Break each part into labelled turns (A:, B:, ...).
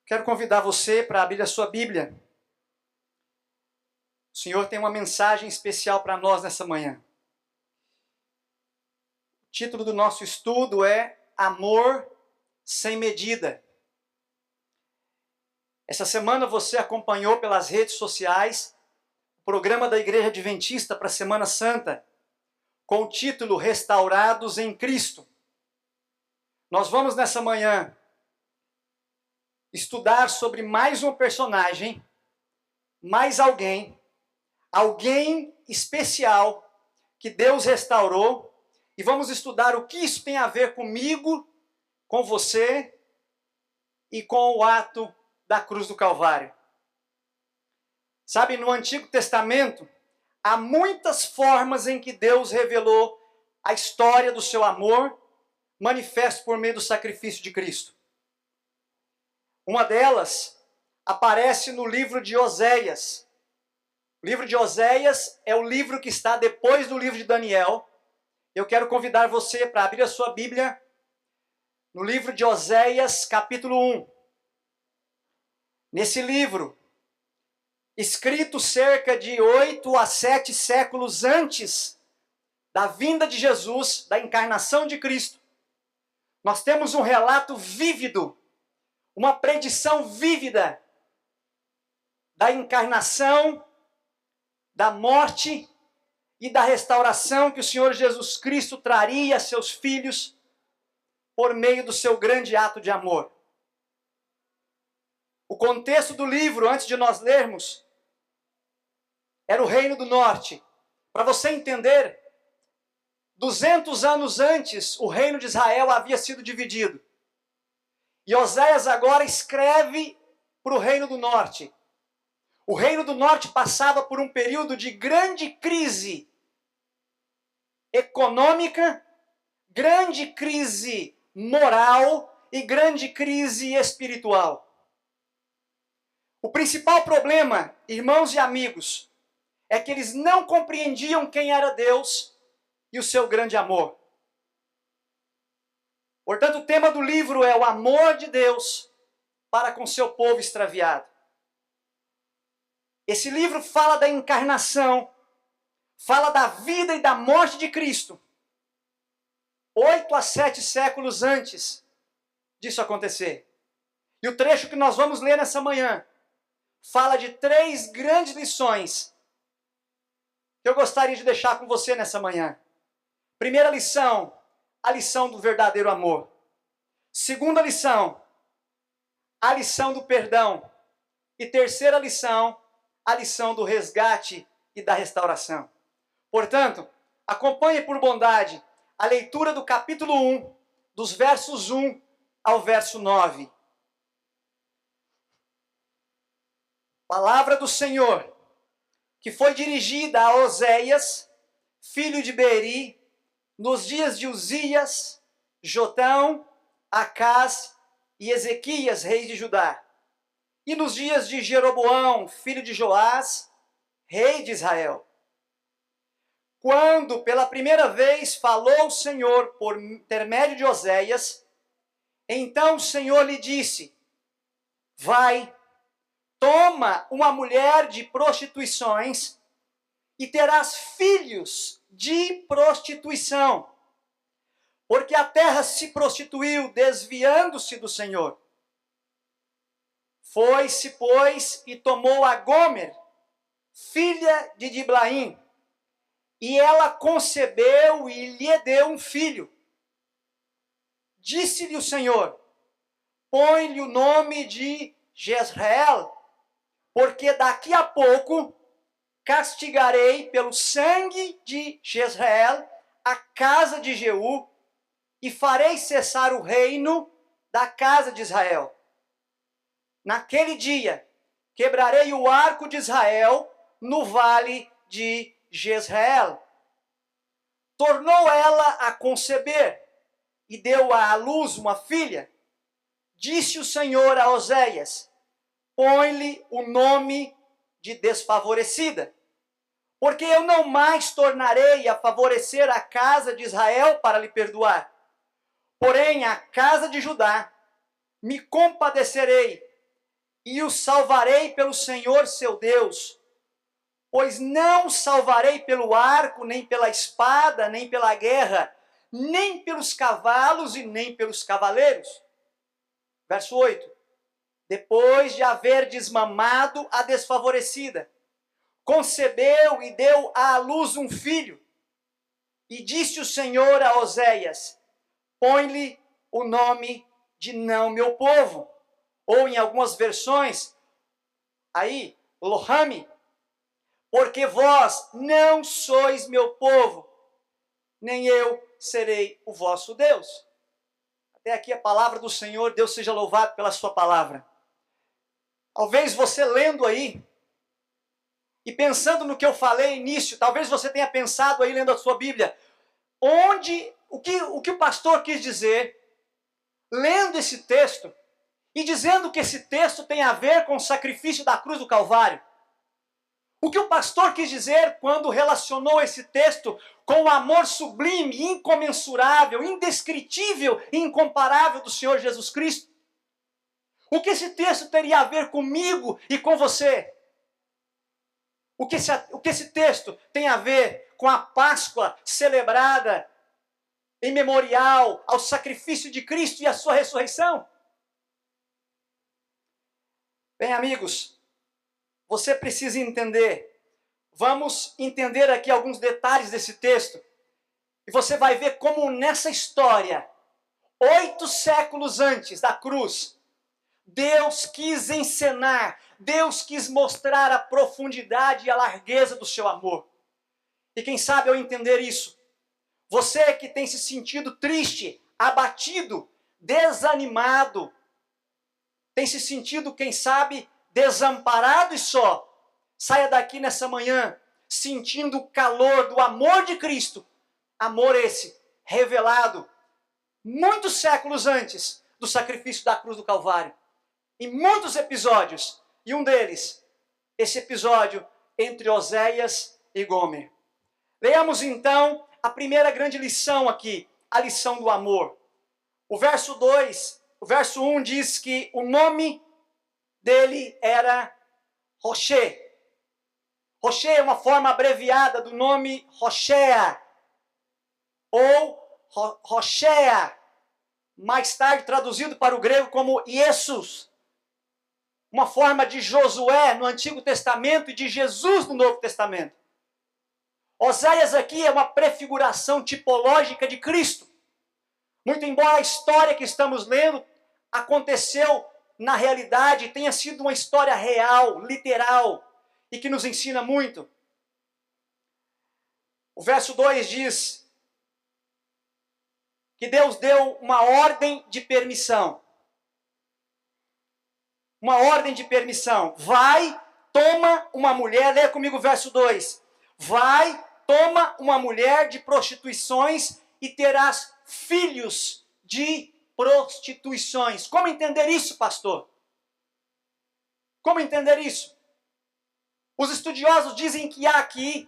A: Quero convidar você para abrir a sua Bíblia. O Senhor tem uma mensagem especial para nós nessa manhã. O título do nosso estudo é Amor Sem Medida. Essa semana você acompanhou pelas redes sociais o programa da Igreja Adventista para a Semana Santa, com o título Restaurados em Cristo. Nós vamos nessa manhã estudar sobre mais um personagem, mais alguém especial que Deus restaurou, e vamos estudar o que isso tem a ver comigo, com você e com o ato da cruz do Calvário. Sabe, no Antigo Testamento, há muitas formas em que Deus revelou a história do seu amor, manifesto por meio do sacrifício de Cristo. Uma delas aparece no livro de Oséias. O livro de Oséias é o livro que está depois do livro de Daniel. Eu quero convidar você para abrir a sua Bíblia no livro de Oséias, capítulo 1. Nesse livro, escrito cerca de 8 a 7 séculos antes da vinda de Jesus, da encarnação de Cristo, nós temos um relato vívido, uma predição vívida da encarnação, da morte e da restauração que o Senhor Jesus Cristo traria a seus filhos por meio do seu grande ato de amor. O contexto do livro, antes de nós lermos, era o Reino do Norte. Para você entender, 200 anos antes, o Reino de Israel havia sido dividido. E Oséias agora escreve para o Reino do Norte. O Reino do Norte passava por um período de grande crise econômica, grande crise moral e grande crise espiritual. O principal problema, irmãos e amigos, é que eles não compreendiam quem era Deus e o seu grande amor. Portanto, o tema do livro é o amor de Deus para com seu povo extraviado. Esse livro fala da encarnação, fala da vida e da morte de Cristo, 8 a 7 séculos antes disso acontecer. E o trecho que nós vamos ler nessa manhã fala de 3 grandes lições que eu gostaria de deixar com você nessa manhã. Primeira lição, a lição do verdadeiro amor. Segunda lição, a lição do perdão. E terceira lição, a lição do resgate e da restauração. Portanto, acompanhe por bondade a leitura do capítulo 1, dos versos 1 ao verso 9. Palavra do Senhor, que foi dirigida a Oséias, filho de Beeri, nos dias de Uzias, Jotão, Acás e Ezequias, reis de Judá, e nos dias de Jeroboão, filho de Joás, rei de Israel. Quando pela primeira vez falou o Senhor por intermédio de Oséias, então o Senhor lhe disse: vai, toma uma mulher de prostituições e terás filhos de prostituição, porque a terra se prostituiu, desviando-se do Senhor. Foi-se, pois, e tomou a Gomer, filha de Diblaim, e ela concebeu e lhe deu um filho. Disse-lhe o Senhor: põe-lhe o nome de Jezreel, porque daqui a pouco castigarei pelo sangue de Jezreel a casa de Jeú, e farei cessar o reino da casa de Israel. Naquele dia, quebrarei o arco de Israel no vale de Jezreel. Tornou ela a conceber e deu à luz uma filha. Disse o Senhor a Oséias: põe-lhe o nome de desfavorecida, porque eu não mais tornarei a favorecer a casa de Israel para lhe perdoar. Porém, a casa de Judá me compadecerei e o salvarei pelo Senhor seu Deus. Pois não salvarei pelo arco, nem pela espada, nem pela guerra, nem pelos cavalos e nem pelos cavaleiros. Verso 8. Depois de haver desmamado a desfavorecida, concebeu e deu à luz um filho. E disse o Senhor a Oséias: põe-lhe o nome de não meu povo. Ou em algumas versões, aí, Lohami, porque vós não sois meu povo, nem eu serei o vosso Deus. Até aqui a palavra do Senhor, Deus seja louvado pela sua palavra. Talvez você lendo aí, e pensando no que eu falei início, talvez você tenha pensado aí lendo a sua Bíblia, o que o pastor quis dizer, lendo esse texto, e dizendo que esse texto tem a ver com o sacrifício da cruz do Calvário. O que o pastor quis dizer quando relacionou esse texto com o amor sublime, incomensurável, indescritível e incomparável do Senhor Jesus Cristo? O que esse texto teria a ver comigo e com você? O que esse texto tem a ver com a Páscoa celebrada em memorial ao sacrifício de Cristo e à sua ressurreição? Bem, amigos, você precisa entender. Vamos entender aqui alguns detalhes desse texto. E você vai ver como nessa história, 8 séculos antes da cruz, Deus quis encenar, Deus quis mostrar a profundidade e a largueza do seu amor. E quem sabe ao entender isso, você que tem se sentido triste, abatido, desanimado, tem se sentido, quem sabe, desamparado e só, saia daqui nessa manhã sentindo o calor do amor de Cristo, amor esse revelado muitos séculos antes do sacrifício da cruz do Calvário, em muitos episódios, e um deles, esse episódio entre Oséias e Gomer. Leamos então a primeira grande lição aqui, a lição do amor. O verso 1 diz que o nome dele era Roché. Roché é uma forma abreviada do nome Roshea, ou Roshea, mais tarde traduzido para o grego como Jesus. Uma forma de Josué no Antigo Testamento e de Jesus no Novo Testamento. Oséias aqui é uma prefiguração tipológica de Cristo. Muito embora a história que estamos lendo aconteceu na realidade, tenha sido uma história real, literal, e que nos ensina muito. O verso 2 diz que Deus deu uma ordem de permissão. Uma ordem de permissão. Vai, toma uma mulher, leia comigo o verso 2. Vai, toma uma mulher de prostituições e terás filhos de prostituições. Como entender isso, pastor? Como entender isso? Os estudiosos dizem que há aqui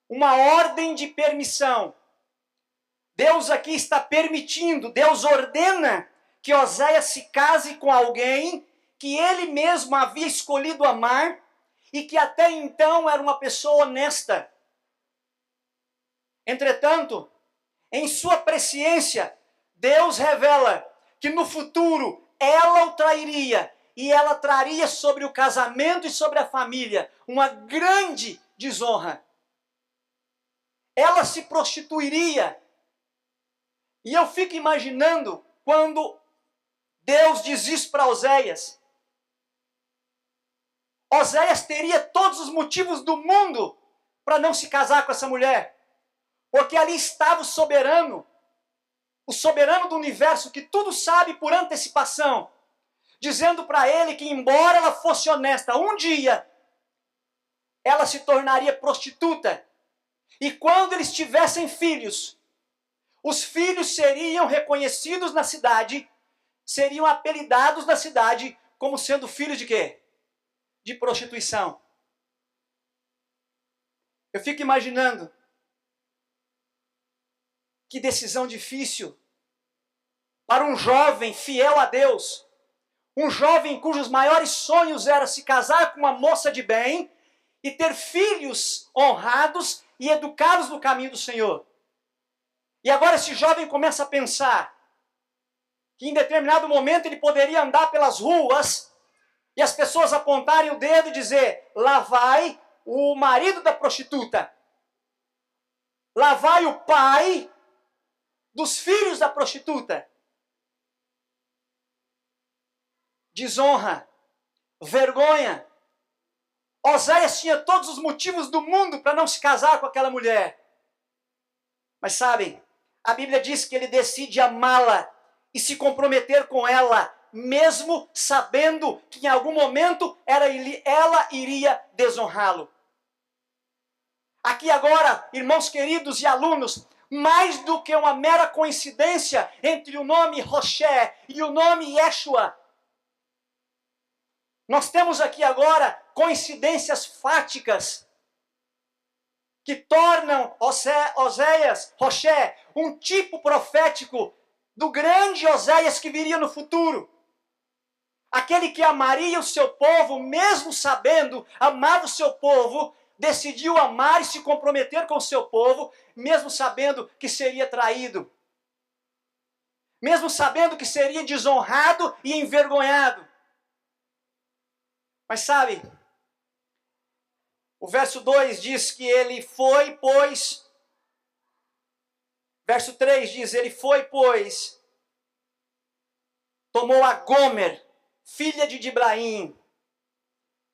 A: uma ordem de permissão. Deus aqui está permitindo, Deus ordena que Oséias se case com alguém que ele mesmo havia escolhido amar e que até então era uma pessoa honesta. Entretanto, em sua presciência, Deus revela que no futuro ela o trairia e ela traria sobre o casamento e sobre a família uma grande desonra. Ela se prostituiria. E eu fico imaginando quando Deus diz isso para Oséias. Oséias teria todos os motivos do mundo para não se casar com essa mulher. Porque ali estava o soberano do universo que tudo sabe por antecipação, dizendo para ele que embora ela fosse honesta, um dia ela se tornaria prostituta. E quando eles tivessem filhos, os filhos seriam reconhecidos na cidade, seriam apelidados na cidade como sendo filhos de quê? De prostituição. Eu fico imaginando que decisão difícil para um jovem fiel a Deus, Um jovem cujos maiores sonhos era se casar com uma moça de bem e ter filhos honrados e educados no caminho do Senhor. E agora esse jovem começa a pensar que em determinado momento ele poderia andar pelas ruas e as pessoas apontarem o dedo e dizer: lá vai o marido da prostituta. Lá vai o pai dos filhos da prostituta. Desonra, vergonha. Oséias tinha todos os motivos do mundo para não se casar com aquela mulher. Mas sabem, a Bíblia diz que ele decide amá-la e se comprometer com ela, mesmo sabendo que em algum momento ela iria desonrá-lo. Aqui agora, irmãos queridos e alunos, mais do que uma mera coincidência entre o nome Roché e o nome Yeshua, nós temos aqui agora coincidências fáticas que tornam Oséias, Roché, um tipo profético do grande Oséias que viria no futuro. Aquele que amaria o seu povo, mesmo sabendo, amava o seu povo, decidiu amar e se comprometer com o seu povo, mesmo sabendo que seria traído. Mesmo sabendo que seria desonrado e envergonhado. Mas sabe, o verso 2 diz que ele foi, pois... Verso 3 diz, ele foi, pois... Tomou a Gomer, filha de Dibraim,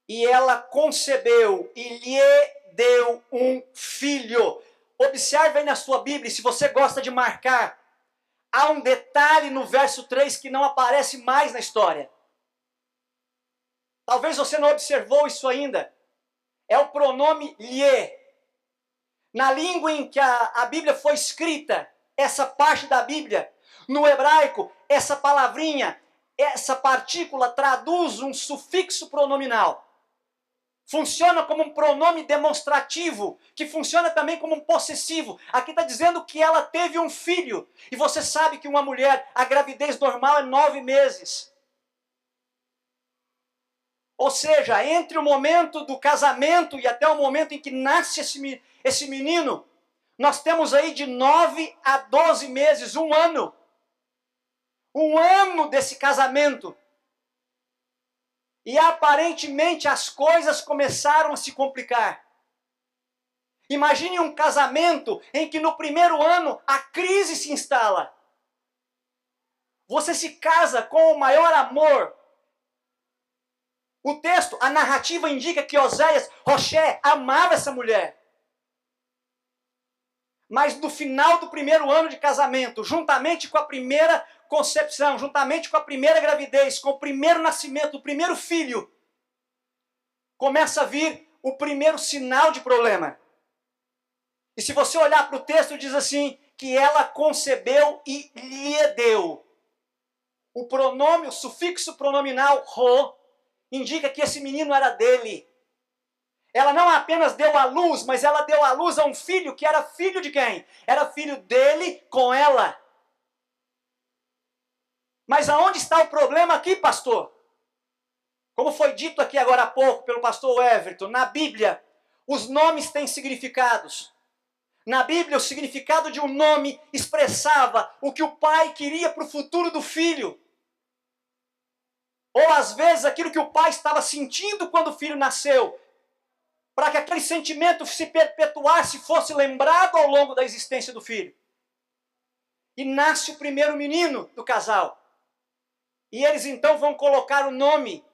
A: e ela concebeu e lhe deu um filho. Observe aí na sua Bíblia, se você gosta de marcar, há um detalhe no verso 3 que não aparece mais na história. Talvez você não observou isso ainda. É o pronome lhe. Na língua em que a Bíblia foi escrita, essa parte da Bíblia, no hebraico, essa palavrinha, essa partícula traduz um sufixo pronominal. Funciona como um pronome demonstrativo, que funciona também como um possessivo. Aqui está dizendo que ela teve um filho. E você sabe que uma mulher, a gravidez normal é 9 meses. Ou seja, entre o momento do casamento e até o momento em que nasce esse menino, nós temos aí de 9 a 12 meses, um ano. Um ano desse casamento. E aparentemente as coisas começaram a se complicar. Imagine um casamento em que no primeiro ano a crise se instala. Você se casa com o maior amor. O texto, a narrativa indica que Oséias, Roché, amava essa mulher. Mas no final do primeiro ano de casamento, juntamente com a primeira concepção, juntamente com a primeira gravidez, com o primeiro nascimento, o primeiro filho, começa a vir o primeiro sinal de problema. E se você olhar para o texto, diz assim, que ela concebeu e lhe deu. O pronome, o sufixo pronominal ro, indica que esse menino era dele. Ela não apenas deu à luz, mas ela deu à luz a um filho que era filho de quem? Era filho dele com ela. Mas aonde está o problema aqui, pastor? Como foi dito aqui agora há pouco pelo pastor Everton, na Bíblia, os nomes têm significados. Na Bíblia, o significado de um nome expressava o que o pai queria para o futuro do filho. Ou às vezes aquilo que o pai estava sentindo quando o filho nasceu, para que aquele sentimento se perpetuasse, fosse lembrado ao longo da existência do filho. E nasce o primeiro menino do casal. E eles então vão colocar o nome.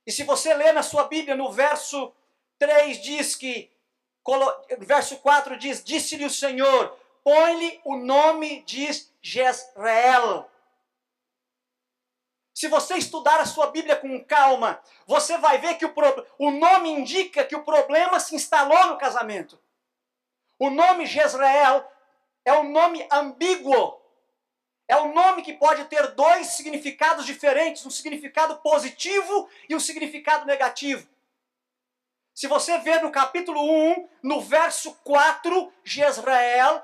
A: E se você ler na sua Bíblia, no verso 3 diz que, verso 4 diz, disse-lhe o Senhor, põe-lhe o nome de Jezreel. Se você estudar a sua Bíblia com calma, você vai ver que o nome indica que o problema se instalou no casamento. O nome Jezreel é um nome ambíguo. É um nome que pode ter dois significados diferentes, um significado positivo e um significado negativo. Se você ver no capítulo 1, no verso 4, Jezreel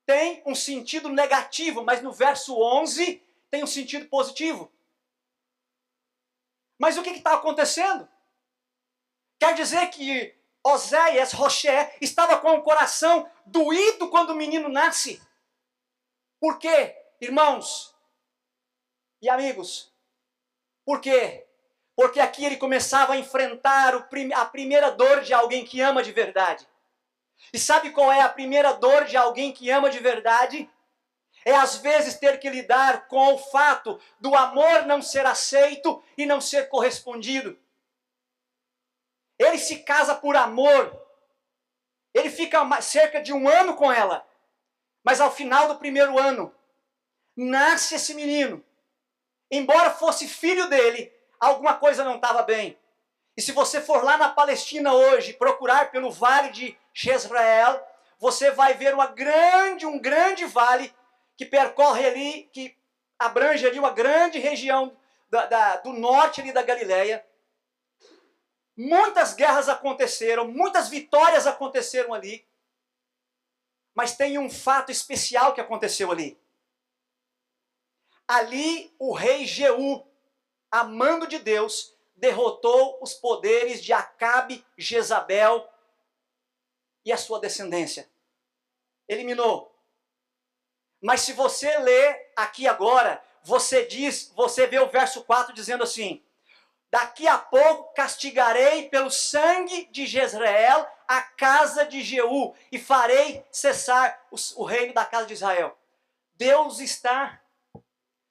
A: tem um sentido negativo, mas no verso 11 tem um sentido positivo. Mas o que está acontecendo? Quer dizer que Oséias, Roché, estava com o coração doído quando o menino nasce. Por quê, irmãos e amigos? Por quê? Porque aqui ele começava a enfrentar a primeira dor de alguém que ama de verdade. E sabe qual é a primeira dor de alguém que ama de verdade? É às vezes ter que lidar com o fato do amor não ser aceito e não ser correspondido. Ele se casa por amor. Ele fica cerca de 1 ano com ela. Mas ao final do primeiro ano, nasce esse menino. Embora fosse filho dele, alguma coisa não estava bem. E se você for lá na Palestina hoje, procurar pelo vale de Jezreel, você vai ver um grande vale que percorre ali, que abrange ali uma grande região do norte ali da Galileia. Muitas guerras aconteceram, muitas vitórias aconteceram ali. Mas tem um fato especial que aconteceu ali. Ali o rei Jeú, amando de Deus, derrotou os poderes de Acabe, Jezabel e a sua descendência. Eliminou. Mas se você ler aqui agora, você vê o verso 4 dizendo assim: daqui a pouco castigarei pelo sangue de Jezreel a casa de Jeú e farei cessar o reino da casa de Israel. Deus está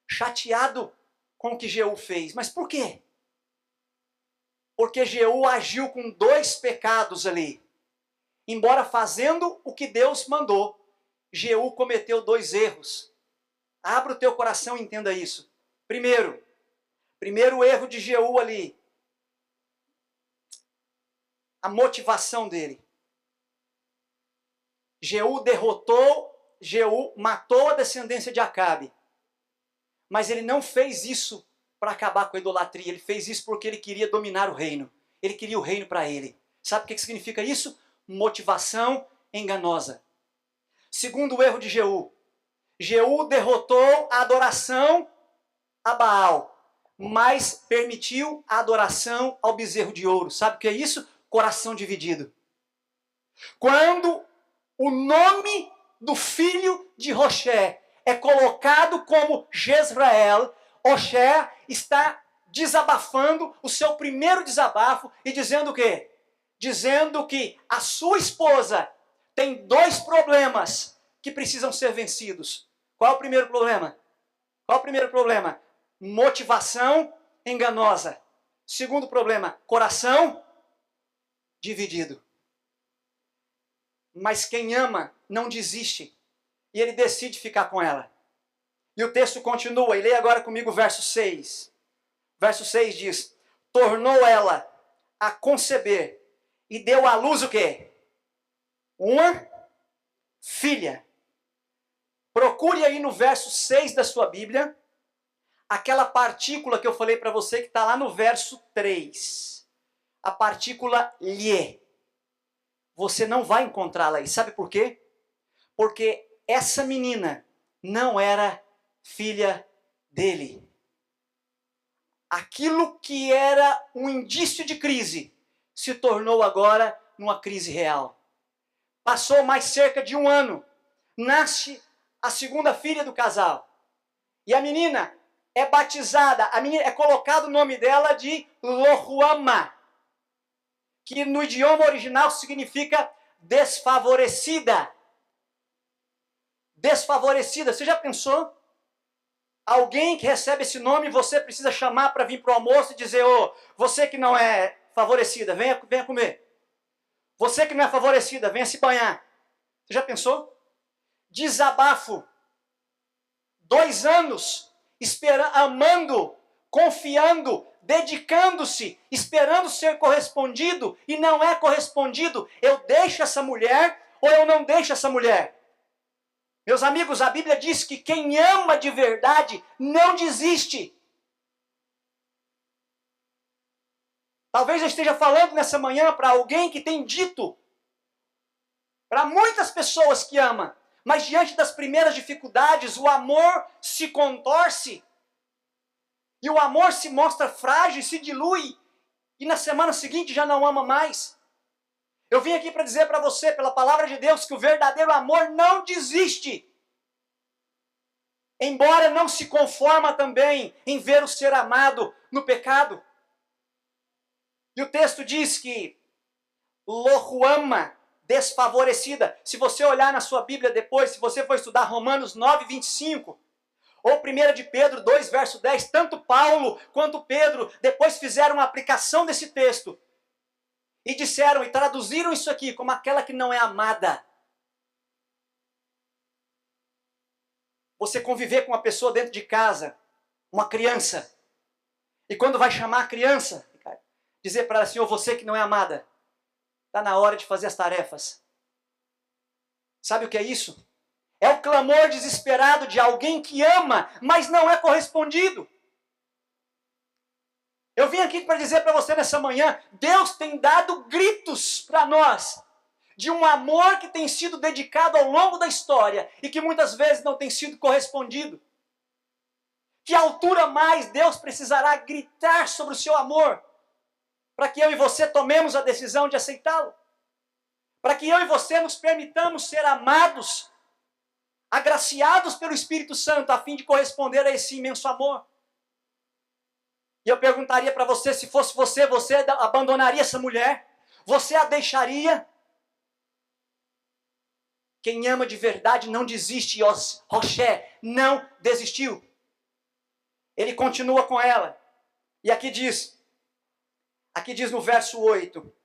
A: chateado com o que Jeú fez. Mas por quê? Porque Jeú agiu com 2 pecados ali. Embora fazendo o que Deus mandou, Jeú cometeu 2 erros. Abra o teu coração e entenda isso. Primeiro erro de Jeú ali, a motivação dele. Jeú matou a descendência de Acabe. Mas ele não fez isso para acabar com a idolatria. Ele fez isso porque ele queria dominar o reino. Ele queria o reino para ele. Sabe o que significa isso? Motivação enganosa. Segundo erro de Jeú. Jeú derrotou a adoração a Baal, mas permitiu a adoração ao bezerro de ouro. Sabe o que é isso? Coração dividido. Quando o nome do filho de Roché é colocado como Jezreel, Roché está desabafando o seu primeiro desabafo e dizendo o quê? Dizendo que a sua esposa tem 2 problemas que precisam ser vencidos. Qual é o primeiro problema? Qual é o primeiro problema? Motivação enganosa. Segundo problema, coração dividido. Mas quem ama não desiste. E ele decide ficar com ela. E o texto continua, e leia agora comigo o verso 6. Verso 6 diz: tornou ela a conceber e deu à luz o quê? Uma filha. Procure aí no verso 6 da sua Bíblia, aquela partícula que eu falei para você que está lá no verso 3. A partícula lhe. Você não vai encontrá-la aí. Sabe por quê? Porque essa menina não era filha dele. Aquilo que era um indício de crise se tornou agora numa crise real. Passou mais cerca de 1 ano. Nasce a segunda filha do casal. E a menina é batizada, é colocado o nome dela de Lohuama, que no idioma original significa desfavorecida. Desfavorecida. Você já pensou? Alguém que recebe esse nome, você precisa chamar para vir para o almoço e dizer: ô, você que não é favorecida, venha comer. Você que não é favorecida, venha se banhar. Você já pensou? Desabafo. 2 anos amando, confiando, dedicando-se, esperando ser correspondido e não é correspondido. Eu deixo essa mulher ou eu não deixo essa mulher? Meus amigos, a Bíblia diz que quem ama de verdade não desiste. Talvez eu esteja falando nessa manhã para alguém que tem dito, para muitas pessoas que ama, mas diante das primeiras dificuldades, o amor se contorce. E o amor se mostra frágil, se dilui, e na semana seguinte já não ama mais. Eu vim aqui para dizer para você, pela palavra de Deus, que o verdadeiro amor não desiste. Embora não se conforma também em ver o ser amado no pecado. E o texto diz que Lohuama, desfavorecida. Se você olhar na sua Bíblia depois, se você for estudar Romanos 9, 25, ou 1 de Pedro 2, verso 10, tanto Paulo quanto Pedro depois fizeram uma aplicação desse texto. E disseram e traduziram isso aqui como aquela que não é amada. Você conviver com uma pessoa dentro de casa, uma criança, e quando vai chamar a criança, dizer para ela, Senhor, você que não é amada, está na hora de fazer as tarefas. Sabe o que é isso? É o clamor desesperado de alguém que ama, mas não é correspondido. Eu vim aqui para dizer para você nessa manhã, Deus tem dado gritos para nós, de um amor que tem sido dedicado ao longo da história e que muitas vezes não tem sido correspondido. Que altura mais Deus precisará gritar sobre o seu amor para que eu e você tomemos a decisão de aceitá-lo? Para que eu e você nos permitamos ser amados, agraciados pelo Espírito Santo a fim de corresponder a esse imenso amor? E eu perguntaria para você, se fosse você, você abandonaria essa mulher? Você a deixaria? Quem ama de verdade não desiste, e Roché não desistiu. Ele continua com ela. E aqui diz no verso 8,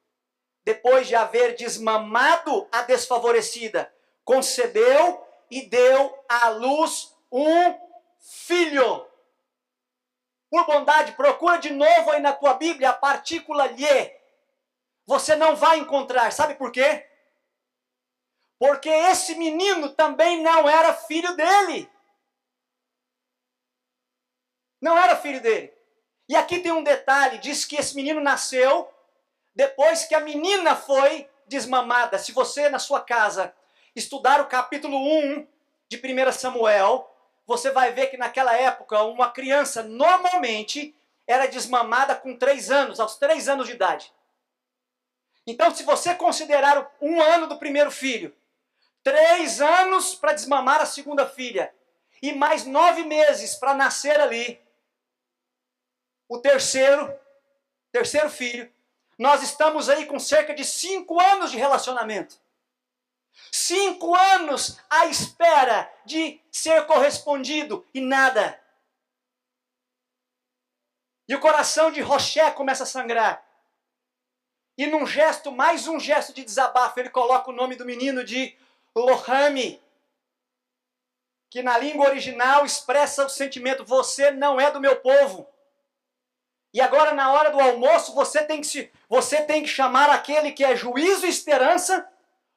A: depois de haver desmamado a desfavorecida, concebeu e deu à luz um filho. Por bondade, procura de novo aí na tua Bíblia a partícula lhe. Você não vai encontrar. Sabe por quê? Porque esse menino também não era filho dele. Não era filho dele. E aqui tem um detalhe, diz que esse menino nasceu depois que a menina foi desmamada. Se você na sua casa estudar o capítulo 1 de 1 Samuel, você vai ver que naquela época uma criança normalmente era desmamada com 3 anos, aos 3 anos de idade. Então, se você considerar 1 ano do primeiro filho, 3 anos para desmamar a segunda filha, e mais 9 meses para nascer ali o terceiro filho, nós estamos aí com cerca de 5 anos de relacionamento. 5 anos à espera de ser correspondido e nada. E o coração de Roché começa a sangrar. E num gesto, mais um gesto de desabafo, ele coloca o nome do menino de Lohami, que na língua original expressa o sentimento, você não é do meu povo. E agora na hora do almoço você tem que chamar aquele que é juízo e esperança,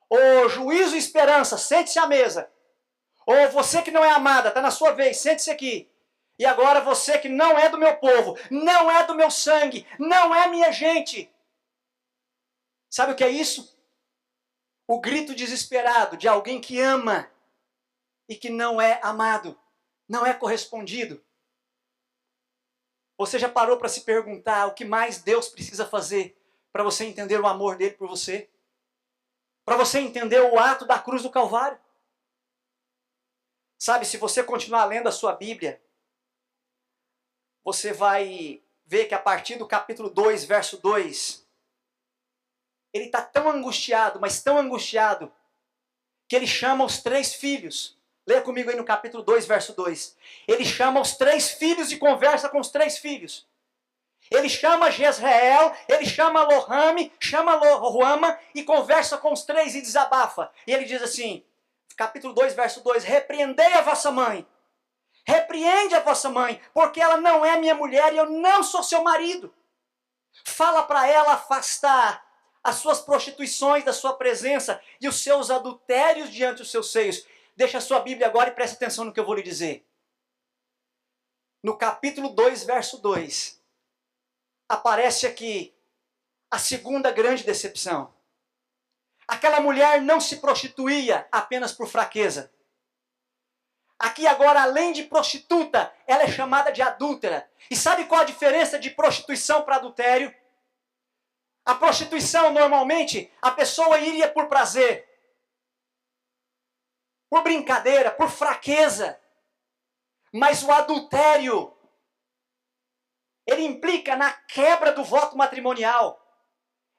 A: ou juízo e esperança, sente-se à mesa. Ou você que não é amada, está na sua vez, sente-se aqui. E agora você que não é do meu povo, não é do meu sangue, não é minha gente. Sabe o que é isso? O grito desesperado de alguém que ama e que não é amado, não é correspondido. Você já parou para se perguntar o que mais Deus precisa fazer para você entender o amor dele por você? Para você entender o ato da cruz do Calvário? Sabe, se você continuar lendo a sua Bíblia, você vai ver que a partir do capítulo 2, verso 2, ele está tão angustiado, mas tão angustiado, que ele chama os 3 filhos. Leia comigo aí no capítulo 2, verso 2. Ele chama os 3 filhos e conversa com os 3 filhos. Ele chama Jezreel, ele chama Lohami, chama Lohuama e conversa com os 3 e desabafa. E ele diz assim, capítulo 2, verso 2, repreendei a vossa mãe. Repreende a vossa mãe, porque ela não é minha mulher e eu não sou seu marido. Fala para ela afastar as suas prostituições da sua presença e os seus adultérios diante dos seus seios. Deixa a sua Bíblia agora e preste atenção no que eu vou lhe dizer. No capítulo 2, verso 2, aparece aqui a segunda grande decepção. Aquela mulher não se prostituía apenas por fraqueza. Aqui agora, além de prostituta, ela é chamada de adúltera. E sabe qual a diferença de prostituição para adultério? A prostituição, normalmente, a pessoa iria por prazer, por brincadeira, por fraqueza. Mas o adultério, ele implica na quebra do voto matrimonial.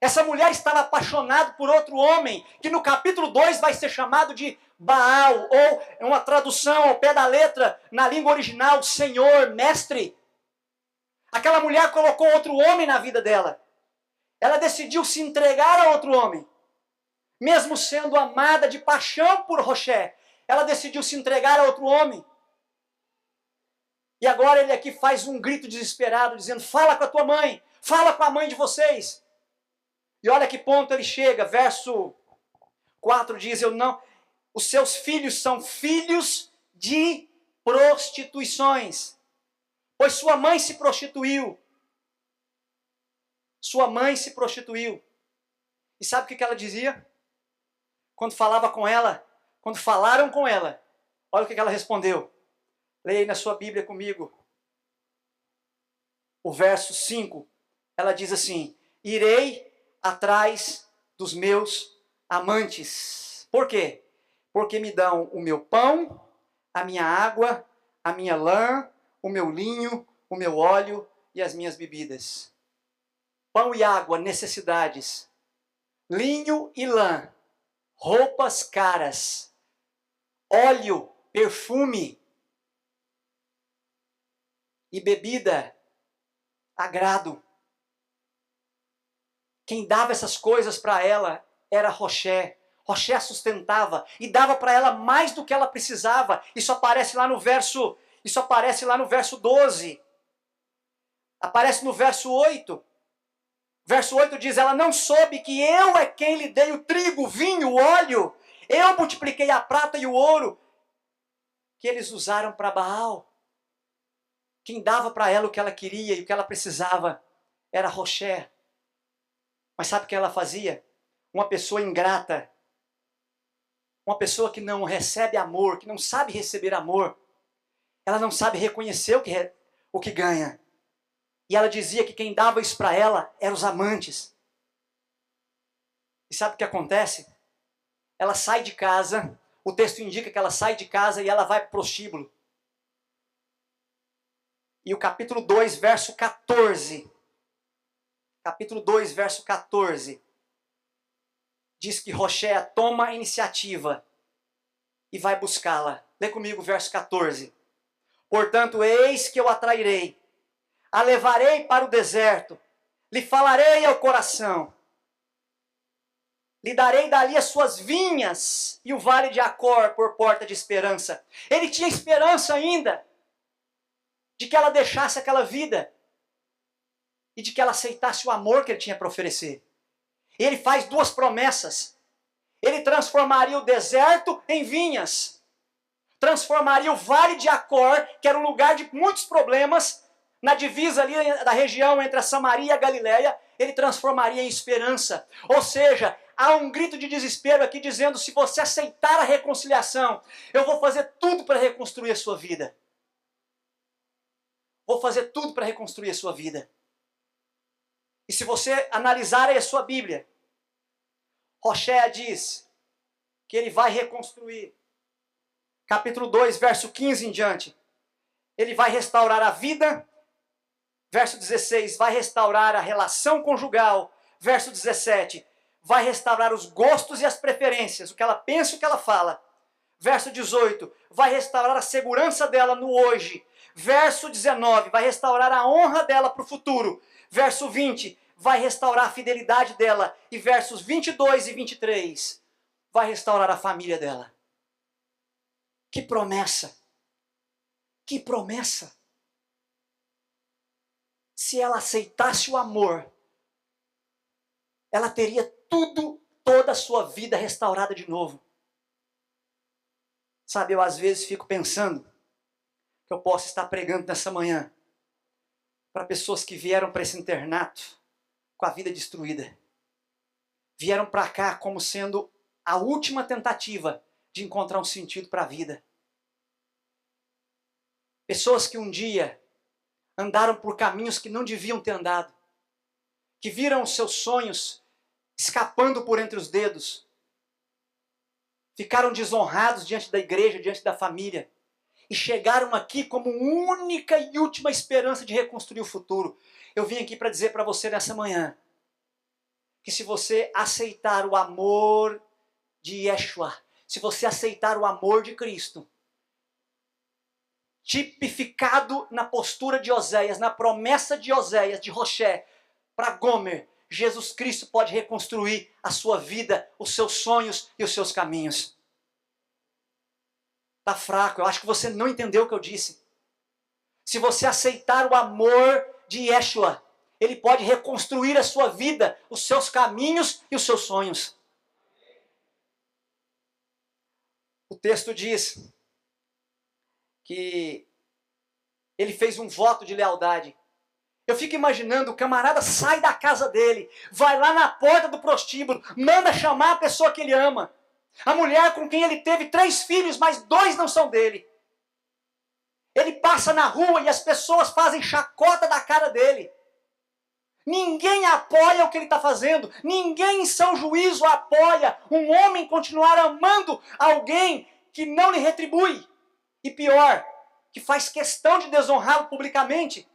A: Essa mulher estava apaixonada por outro homem, que no capítulo 2 vai ser chamado de Baal, ou uma tradução ao pé da letra, na língua original, Senhor, Mestre. Aquela mulher colocou outro homem na vida dela. Ela decidiu se entregar a outro homem. Mesmo sendo amada de paixão por Roché, ela decidiu se entregar a outro homem. E agora ele aqui faz um grito desesperado, dizendo, fala com a tua mãe, fala com a mãe de vocês. E olha que ponto ele chega, verso 4 diz, os seus filhos são filhos de prostituições, pois sua mãe se prostituiu. Sua mãe se prostituiu. E sabe o que ela dizia? Quando falava com ela, quando falaram com ela, olha o que ela respondeu. Leia aí na sua Bíblia comigo. O verso 5, ela diz assim, irei atrás dos meus amantes. Por quê? Porque me dão o meu pão, a minha água, a minha lã, o meu linho, o meu óleo e as minhas bebidas. Pão e água, necessidades. Linho e lã, roupas caras. Óleo, perfume. E bebida, agrado. Quem dava essas coisas para ela era Roché. Roché a sustentava e dava para ela mais do que ela precisava. Isso aparece lá no verso 12. Aparece no verso 8. Verso 8 diz, ela não soube que eu é quem lhe dei o trigo, o vinho, o óleo. Eu multipliquei a prata e o ouro que eles usaram para Baal. Quem dava para ela o que ela queria e o que ela precisava era Roché. Mas sabe o que ela fazia? Uma pessoa ingrata, uma pessoa que não recebe amor, que não sabe receber amor, ela não sabe reconhecer o que ganha. E ela dizia que quem dava isso para ela eram os amantes. E sabe o que acontece? Ela sai de casa, o texto indica que ela sai de casa e ela vai para o prostíbulo. E o capítulo 2, verso 14. Capítulo 2, verso 14. Diz que Roché toma a iniciativa e vai buscá-la. Lê comigo o verso 14. Portanto, eis que eu a trairei, a levarei para o deserto, lhe falarei ao coração, lhe darei dali as suas vinhas e o vale de Acor por porta de esperança. Ele tinha esperança ainda de que ela deixasse aquela vida e de que ela aceitasse o amor que ele tinha para oferecer. Ele faz duas promessas. Ele transformaria o deserto em vinhas. Transformaria o vale de Acor, que era um lugar de muitos problemas, na divisa ali da região entre a Samaria e a Galileia, ele transformaria em esperança. Ou seja, há um grito de desespero aqui dizendo, se você aceitar a reconciliação, eu vou fazer tudo para reconstruir a sua vida. Vou fazer tudo para reconstruir a sua vida. E se você analisar aí a sua Bíblia, Roché diz que ele vai reconstruir. Capítulo 2, verso 15 em diante. Ele vai restaurar a vida. Verso 16, vai restaurar a relação conjugal. Verso 17, vai restaurar os gostos e as preferências, o que ela pensa e o que ela fala. Verso 18, vai restaurar a segurança dela no hoje. Verso 19, vai restaurar a honra dela para o futuro. Verso 20, vai restaurar a fidelidade dela. E versos 22 e 23, vai restaurar a família dela. Que promessa! Que promessa! Se ela aceitasse o amor, ela teria toda a sua vida restaurada de novo. Sabe, eu às vezes fico pensando que eu posso estar pregando nessa manhã para pessoas que vieram para esse internato com a vida destruída. Vieram para cá como sendo a última tentativa de encontrar um sentido para a vida. Pessoas que um dia andaram por caminhos que não deviam ter andado, que viram os seus sonhos escapando por entre os dedos, ficaram desonrados diante da igreja, diante da família, e chegaram aqui como única e última esperança de reconstruir o futuro. Eu vim aqui para dizer para você nessa manhã, que se você aceitar o amor de Yeshua, se você aceitar o amor de Cristo, tipificado na postura de Oséias, na promessa de Oséias, de Roché, para Gomer, Jesus Cristo pode reconstruir a sua vida, os seus sonhos e os seus caminhos. Está fraco, eu acho que você não entendeu o que eu disse. Se você aceitar o amor de Yeshua, ele pode reconstruir a sua vida, os seus caminhos e os seus sonhos. O texto diz que ele fez um voto de lealdade. Eu fico imaginando, o camarada sai da casa dele, vai lá na porta do prostíbulo, manda chamar a pessoa que ele ama. A mulher com quem ele teve 3 filhos, mas 2 não são dele. Ele passa na rua e as pessoas fazem chacota da cara dele. Ninguém apoia o que ele está fazendo. Ninguém em são juízo apoia um homem continuar amando alguém que não lhe retribui. E pior, que faz questão de desonrá-lo publicamente.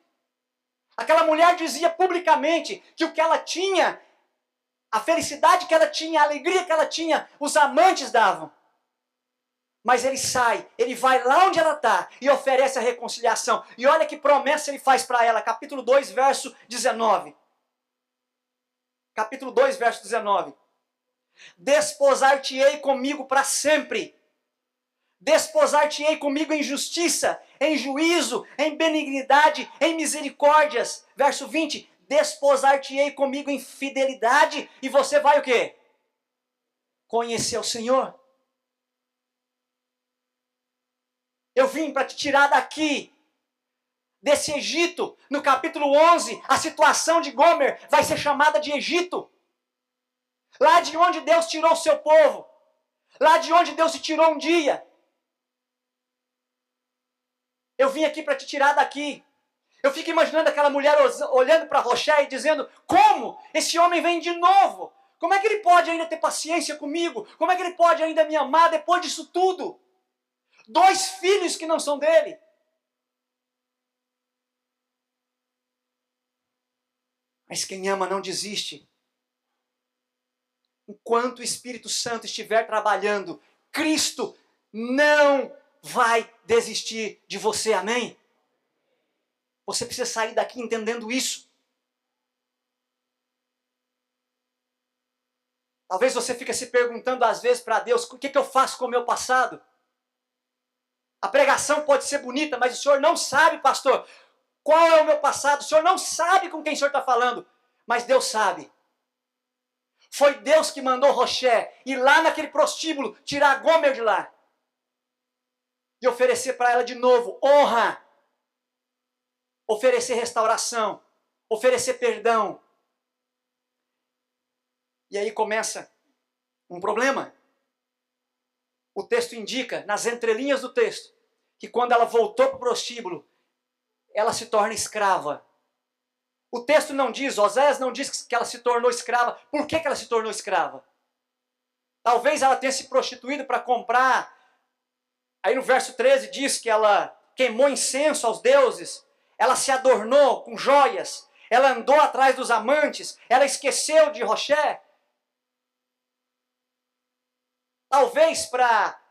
A: Aquela mulher dizia publicamente que o que ela tinha, a felicidade que ela tinha, a alegria que ela tinha, os amantes davam. Mas ele sai, ele vai lá onde ela está e oferece a reconciliação. E olha que promessa ele faz para ela, capítulo 2, verso 19. Capítulo 2, verso 19. Desposar-te-ei comigo para sempre. Desposar-te-ei comigo em justiça, em juízo, em benignidade, em misericórdias. Verso 20. Desposar-te-ei comigo em fidelidade. E você vai o quê? Conhecer o Senhor. Eu vim para te tirar daqui, desse Egito. No capítulo 11, a situação de Gomer vai ser chamada de Egito. Lá de onde Deus tirou o seu povo. Lá de onde Deus te tirou um dia. Eu vim aqui para te tirar daqui. Eu fico imaginando aquela mulher olhando para Roché e dizendo, como esse homem vem de novo? Como é que ele pode ainda ter paciência comigo? Como é que ele pode ainda me amar depois disso tudo? 2 filhos que não são dele. Mas quem ama não desiste. Enquanto o Espírito Santo estiver trabalhando, Cristo não vai desistir de você, amém? Você precisa sair daqui entendendo isso. Talvez você fique se perguntando às vezes para Deus, o que eu faço com o meu passado? A pregação pode ser bonita, mas o senhor não sabe, pastor, qual é o meu passado. O senhor não sabe com quem o senhor está falando, mas Deus sabe. Foi Deus que mandou Roché ir lá naquele prostíbulo, tirar Gomer de lá. E oferecer para ela de novo honra. Oferecer restauração. Oferecer perdão. E aí começa um problema. O texto indica, nas entrelinhas do texto, que quando ela voltou para o prostíbulo, ela se torna escrava. O texto não diz, Oséias não diz que ela se tornou escrava. Por que ela se tornou escrava? Talvez ela tenha se prostituído para comprar. Aí no verso 13 diz que ela queimou incenso aos deuses. Ela se adornou com joias. Ela andou atrás dos amantes. Ela esqueceu de Roché. Talvez para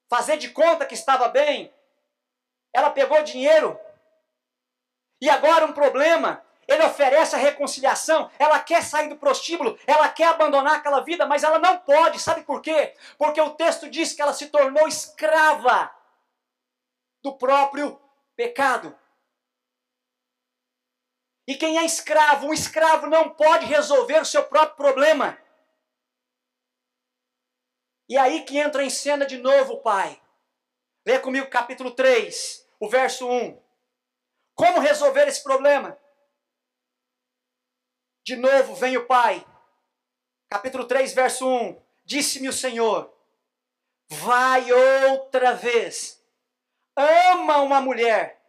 A: fazer de conta que estava bem, ela pegou dinheiro. E agora um problema. Ele oferece a reconciliação, ela quer sair do prostíbulo, ela quer abandonar aquela vida, mas ela não pode. Sabe por quê? Porque o texto diz que ela se tornou escrava do próprio pecado. E quem é escravo? Um escravo não pode resolver o seu próprio problema. E aí que entra em cena de novo o pai. Lê comigo capítulo 3, o verso 1. Como resolver esse problema? De novo vem o pai. Capítulo 3, verso 1. Disse-me o Senhor, vai outra vez. Ama uma mulher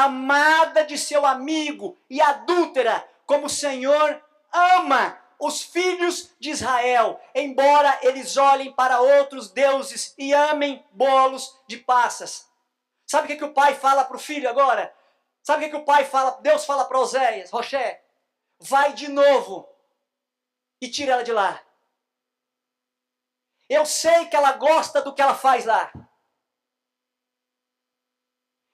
A: amada de seu amigo e adúltera, como o Senhor ama os filhos de Israel, embora eles olhem para outros deuses e amem bolos de passas. Sabe o que o pai fala para o filho agora? Sabe o que o pai fala? Deus fala para Oséias: Roché, vai de novo e tira ela de lá. Eu sei que ela gosta do que ela faz lá.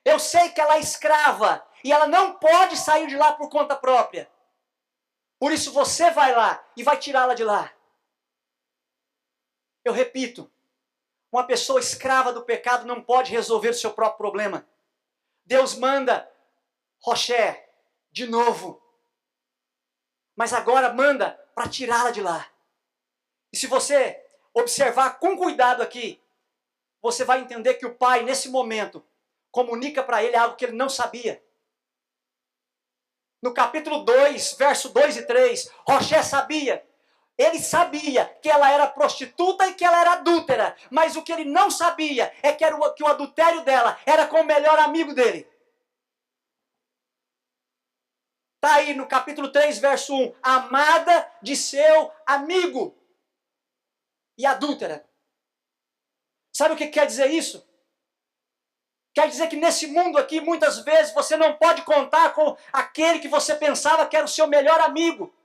A: Eu sei que ela é escrava e ela não pode sair de lá por conta própria. Por isso você vai lá e vai tirá-la de lá. Eu repito, uma pessoa escrava do pecado não pode resolver o seu próprio problema. Deus manda Roché de novo. Mas agora manda para tirá-la de lá. E se você observar com cuidado aqui, você vai entender que o pai, nesse momento, comunica para ele algo que ele não sabia. No capítulo 2, verso 2 e 3, Roché sabia. Ele sabia que ela era prostituta e que ela era adúltera. Mas o que ele não sabia é que o adultério dela era com o melhor amigo dele. Está aí no capítulo 3, verso 1. Amada de seu amigo e adúltera. Sabe o que quer dizer isso? Quer dizer que nesse mundo aqui, muitas vezes, você não pode contar com aquele que você pensava que era o seu melhor amigo.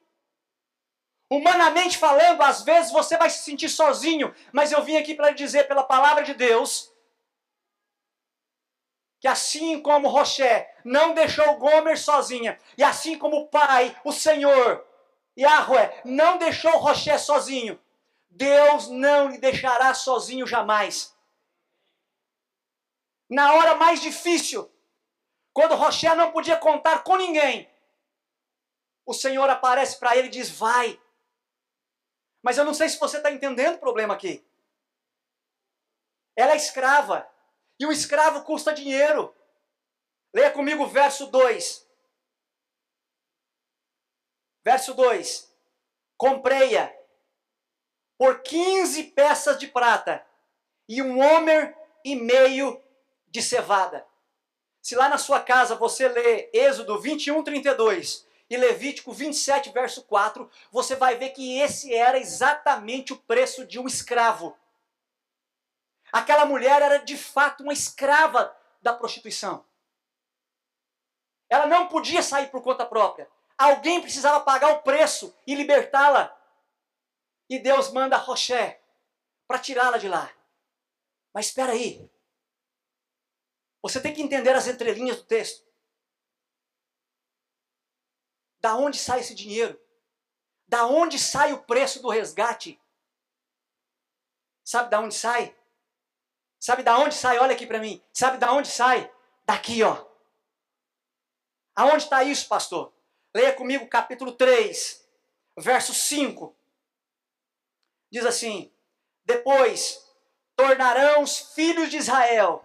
A: Humanamente falando, às vezes você vai se sentir sozinho, mas eu vim aqui para lhe dizer pela palavra de Deus que assim como Roché não deixou Gomer sozinha, e assim como o Pai, o Senhor, Yahweh, não deixou Roché sozinho, Deus não lhe deixará sozinho jamais. Na hora mais difícil, quando Roché não podia contar com ninguém, o Senhor aparece para ele e diz: vai. Mas eu não sei se você está entendendo o problema aqui. Ela é escrava. E o escravo custa dinheiro. Leia comigo o verso 2. Verso 2. Comprei-a por 15 peças de prata e 1,5 de cevada. Se lá na sua casa você lê Êxodo 21, 32 e Levítico 27, verso 4, você vai ver que esse era exatamente o preço de um escravo. Aquela mulher era de fato uma escrava da prostituição. Ela não podia sair por conta própria. Alguém precisava pagar o preço e libertá-la. E Deus manda Roché para tirá-la de lá. Mas espera aí. Você tem que entender as entrelinhas do texto. Da onde sai esse dinheiro? Da onde sai o preço do resgate? Sabe da onde sai? Sabe da onde sai? Olha aqui para mim. Sabe da onde sai? Daqui, ó. Aonde está isso, pastor? Leia comigo capítulo 3, verso 5. Diz assim: depois tornarão os filhos de Israel,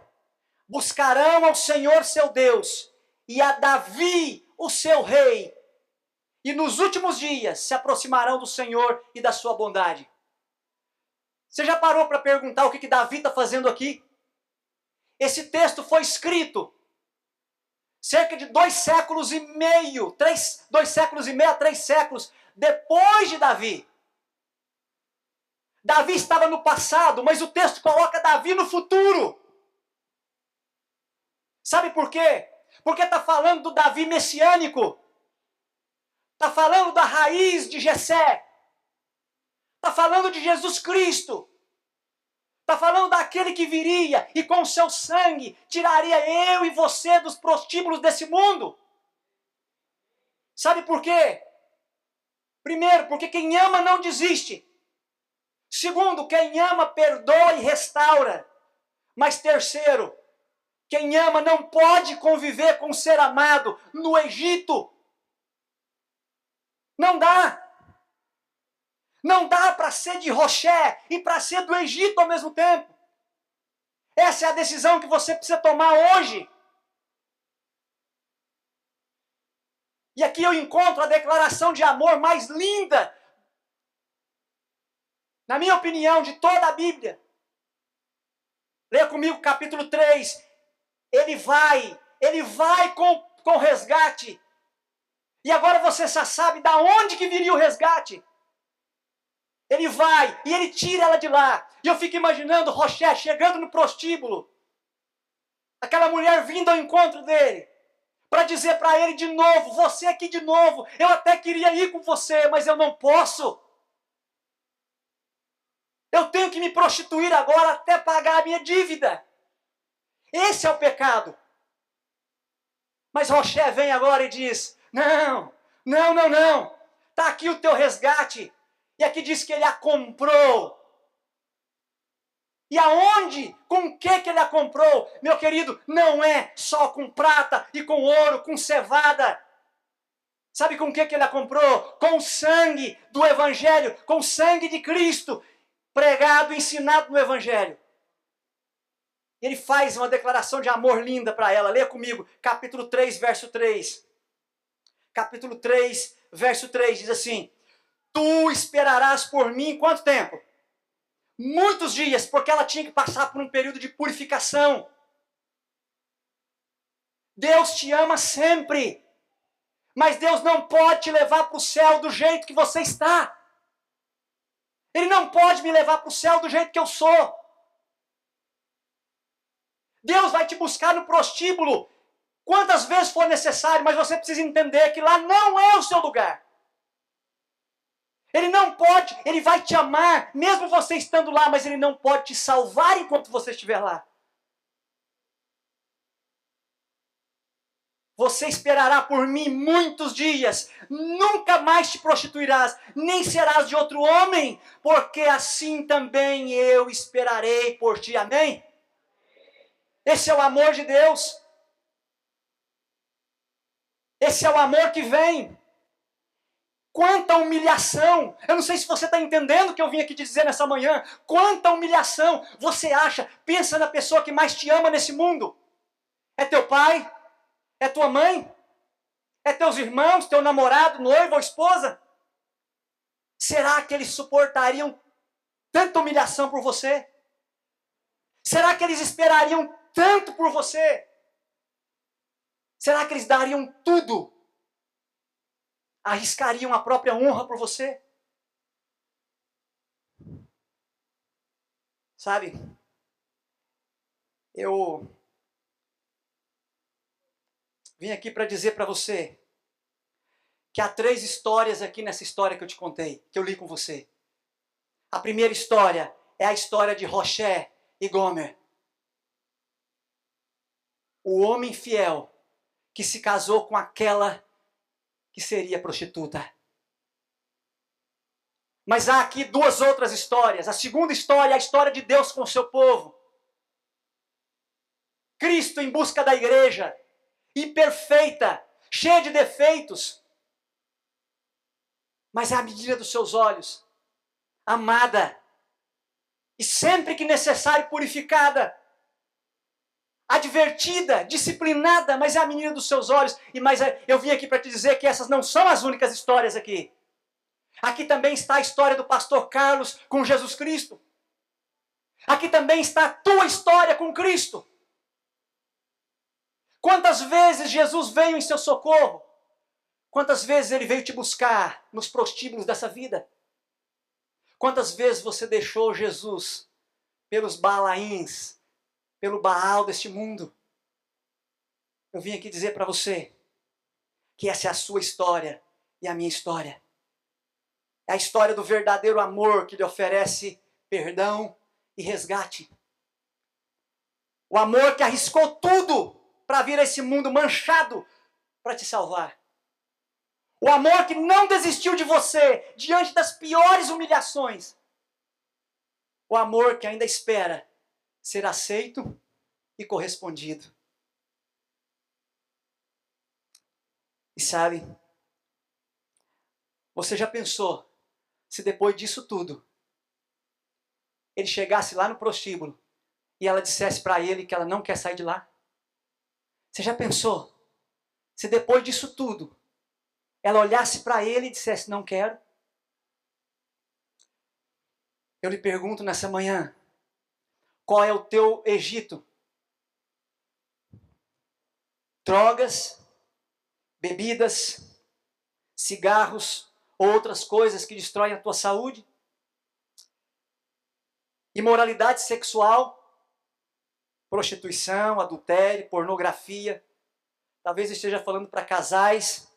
A: buscarão ao Senhor seu Deus e a Davi, o seu rei, e nos últimos dias se aproximarão do Senhor e da sua bondade. Você já parou para perguntar o que Davi está fazendo aqui? Esse texto foi escrito cerca de 2 séculos e meio, 2 séculos e meio a 3 séculos depois de Davi. Davi estava no passado, mas o texto coloca Davi no futuro. Sabe por quê? Porque está falando do Davi messiânico. Está falando da raiz de Jessé. Está falando de Jesus Cristo. Está falando daquele que viria e com o seu sangue tiraria eu e você dos prostíbulos desse mundo. Sabe por quê? Primeiro, porque quem ama não desiste. Segundo, quem ama perdoa e restaura. Mas terceiro, quem ama não pode conviver com o ser amado no Egito. Não dá. Não dá para ser de Roché e para ser do Egito ao mesmo tempo. Essa é a decisão que você precisa tomar hoje. E aqui eu encontro a declaração de amor mais linda, na minha opinião, de toda a Bíblia. Leia comigo capítulo 3. Ele vai ele vai com resgate. E agora você já sabe da onde que viria o resgate. Ele vai e ele tira ela de lá. E eu fico imaginando Roché chegando no prostíbulo. Aquela mulher vindo ao encontro dele. Para dizer para ele de novo, você aqui de novo. Eu até queria ir com você, mas eu não posso. Eu tenho que me prostituir agora até pagar a minha dívida. Esse é o pecado. Mas Roché vem agora e diz, não. Está aqui o teu resgate. E aqui diz que ele a comprou. E aonde? Com o que ele a comprou? Meu querido, não é só com prata e com ouro, com cevada. Sabe com o que ele a comprou? Com o sangue do Evangelho, com o sangue de Cristo, pregado, ensinado no Evangelho. Ele faz uma declaração de amor linda para ela. Leia comigo, capítulo 3, verso 3. Capítulo 3, verso 3, diz assim, tu esperarás por mim quanto tempo? Muitos dias, porque ela tinha que passar por um período de purificação. Deus te ama sempre, mas Deus não pode te levar para o céu do jeito que você está. Ele não pode me levar para o céu do jeito que eu sou. Deus vai te buscar no prostíbulo quantas vezes for necessário, mas você precisa entender que lá não é o seu lugar. Ele não pode, ele vai te amar, mesmo você estando lá, mas ele não pode te salvar enquanto você estiver lá. Você esperará por mim muitos dias, nunca mais te prostituirás, nem serás de outro homem, porque assim também eu esperarei por ti. Amém? Esse é o amor de Deus. Esse é o amor que vem. Quanta humilhação! Eu não sei se você está entendendo o que eu vim aqui te dizer nessa manhã. Quanta humilhação você acha? Pensa na pessoa que mais te ama nesse mundo. É teu pai? É tua mãe? É teus irmãos, teu namorado, noivo ou esposa? Será que eles suportariam tanta humilhação por você? Será que eles esperariam tanto por você? Será que eles dariam tudo? Arriscariam a própria honra por você? Sabe? Eu vim aqui para dizer para você que há 3 histórias aqui nessa história que eu te contei, que eu li com você. A primeira história é a história de Roché e Gomer. O homem fiel que se casou com aquela que seria prostituta. Mas há aqui 2 outras histórias. A segunda história é a história de Deus com o seu povo. Cristo em busca da igreja, imperfeita, cheia de defeitos, mas é a medida dos seus olhos, amada, e sempre que necessário purificada, advertida, disciplinada, mas é a menina dos seus olhos. Eu vim aqui para te dizer que essas não são as únicas histórias aqui. Aqui também está a história do pastor Carlos com Jesus Cristo. Aqui também está a tua história com Cristo. Quantas vezes Jesus veio em seu socorro? Quantas vezes ele veio te buscar nos prostíbulos dessa vida? Quantas vezes você deixou Jesus pelos Balaíns, pelo Baal deste mundo? Eu vim aqui dizer para você que essa é a sua história e a minha história. É a história do verdadeiro amor que lhe oferece perdão e resgate. O amor que arriscou tudo para vir a esse mundo manchado para te salvar. O amor que não desistiu de você diante das piores humilhações. O amor que ainda espera ser aceito e correspondido. E sabe, você já pensou se depois disso tudo ele chegasse lá no prostíbulo e ela dissesse para ele que ela não quer sair de lá? Você já pensou se depois disso tudo ela olhasse para ele e dissesse não quero? Eu lhe pergunto nessa manhã, qual é o teu Egito? drogas, bebidas, cigarros, outras coisas que destroem a tua saúde, imoralidade sexual, prostituição, adultério, pornografia. Talvez esteja falando para casais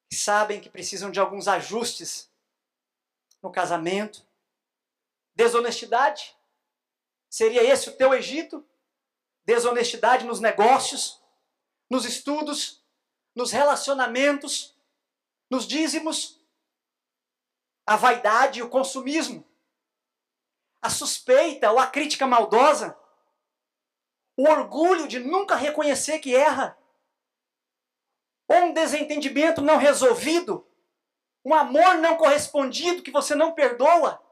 A: que sabem que precisam de alguns ajustes no casamento. Desonestidade. Seria esse o teu Egito? Desonestidade nos negócios, nos estudos, nos relacionamentos, nos dízimos. A vaidade e o consumismo. A suspeita ou a crítica maldosa. O orgulho de nunca reconhecer que erra. Ou um desentendimento não resolvido. Um amor não correspondido que você não perdoa.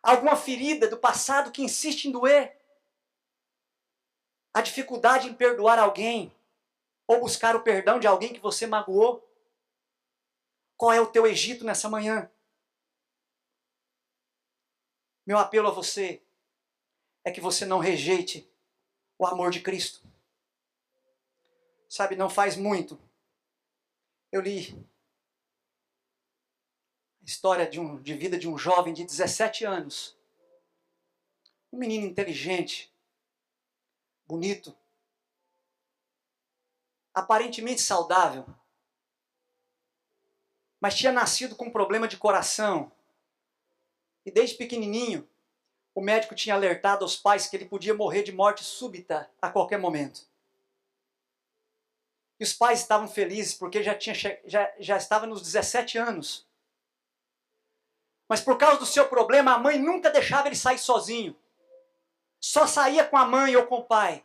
A: Alguma ferida do passado que insiste em doer. A dificuldade em perdoar alguém. Ou buscar o perdão de alguém que você magoou. Qual é o teu Egito nessa manhã? Meu apelo a você é que você não rejeite o amor de Cristo. Sabe, não faz muito. Eu li a história de vida de um jovem de 17 anos. Um menino inteligente, bonito, aparentemente saudável, mas tinha nascido com um problema de coração. E desde pequenininho, o médico tinha alertado aos pais que ele podia morrer de morte súbita a qualquer momento. E os pais estavam felizes porque ele já estava nos 17 anos. Mas por causa do seu problema, a mãe nunca deixava ele sair sozinho. Só saía com a mãe ou com o pai.